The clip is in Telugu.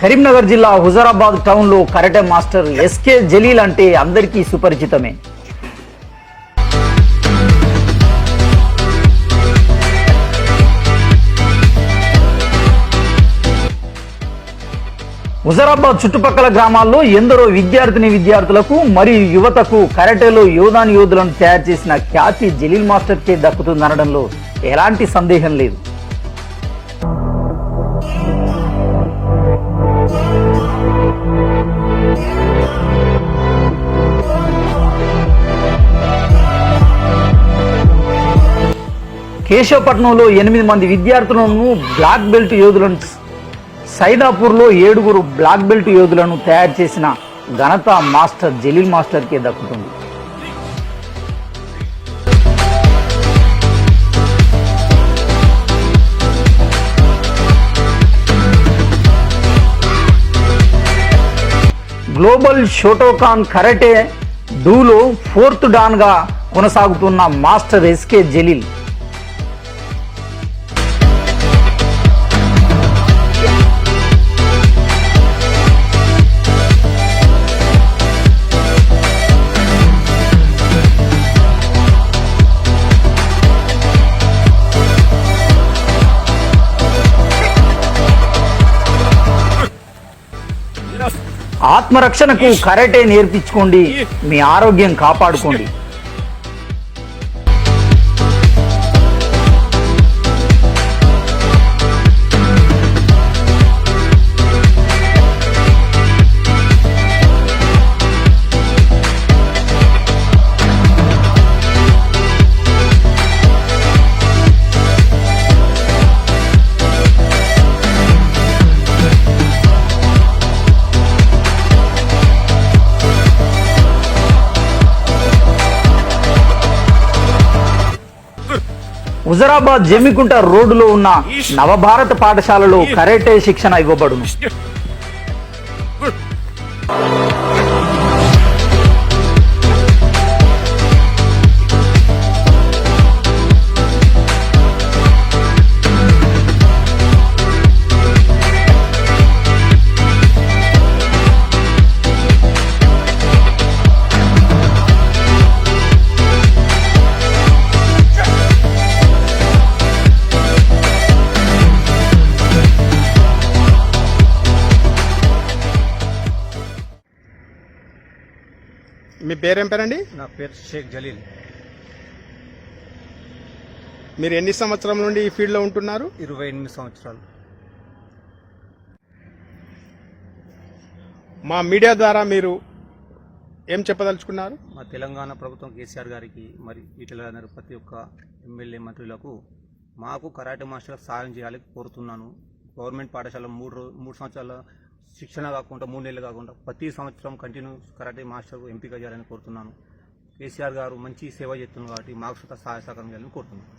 కరీంనగర్ జిల్లా హుజరాబాద్ టౌన్ లో కరాటే మాస్టర్ ఎస్కే జలీల్ అంటే అందరికీ సుపరిచితమే. హుజరాబాద్ చుట్టుపక్కల గ్రామాల్లో ఎందరో విద్యార్థులకు మరియు యువతకు కరాటేలో యోధులను తయారు చేసిన ఖ్యాతి జలీల్ మాస్టర్ కే దక్కుతుందనడంలో ఎలాంటి సందేహం లేదు. కేశవపట్నంలో 8 మంది విద్యార్థులను బ్లాక్ బెల్ట్ యోధులను, సైదాపూర్లో 7 బ్లాక్ బెల్ట్ యోధులను తయారు చేసిన ఘనత మాస్టర్ జలీల్ మాస్టర్కే దక్కుతుంది. గ్లోబల్ షోటోకాన్ కరాటే డూలో 4th డాన్ గా కొనసాగుతున్న మాస్టర్ ఎస్కే జలీల్ ఆత్మరక్షణకు కరాటే నేర్పించుకోండి, మీ ఆరోగ్యం కాపాడుకోండి. హుజరాబాద్ జమ్మికుంట రోడ్డులో ఉన్న నవభారత పాఠశాలలో కరాటే శిక్షణ ఇవ్వబడును. మీ పేరేం పేరండి? నా పేరు షేక్ జలీల్. మీరు ఎన్ని సంవత్సరాల నుండి ఈ ఫీల్డ్లో ఉంటున్నారు? 28 సంవత్సరాలు. మా మీడియా ద్వారా మీరు ఏం చెప్పదలుచుకున్నారు? మా తెలంగాణ ప్రభుత్వం కేసీఆర్ గారికి మరి ఈటెల ప్రతి ఒక్క ఎమ్మెల్యే మంత్రులకు మాకు కరాటే మాస్టర్ సాయం చేయాలని కోరుతున్నాను. గవర్నమెంట్ పాఠశాల 3 సంవత్సరాల శిక్షణ కాకుండా 3 నెలలు కాకుండా ప్రతి సంవత్సరం కంటిన్యూస్ కరాటే మాస్టర్ ఎంపిక చేయాలని కోరుతున్నాను. కేసీఆర్ గారు మంచి సేవ చేస్తున్నారు కాబట్టి మాకు సహాయ సహకారం చేయాలని కోరుతున్నాను.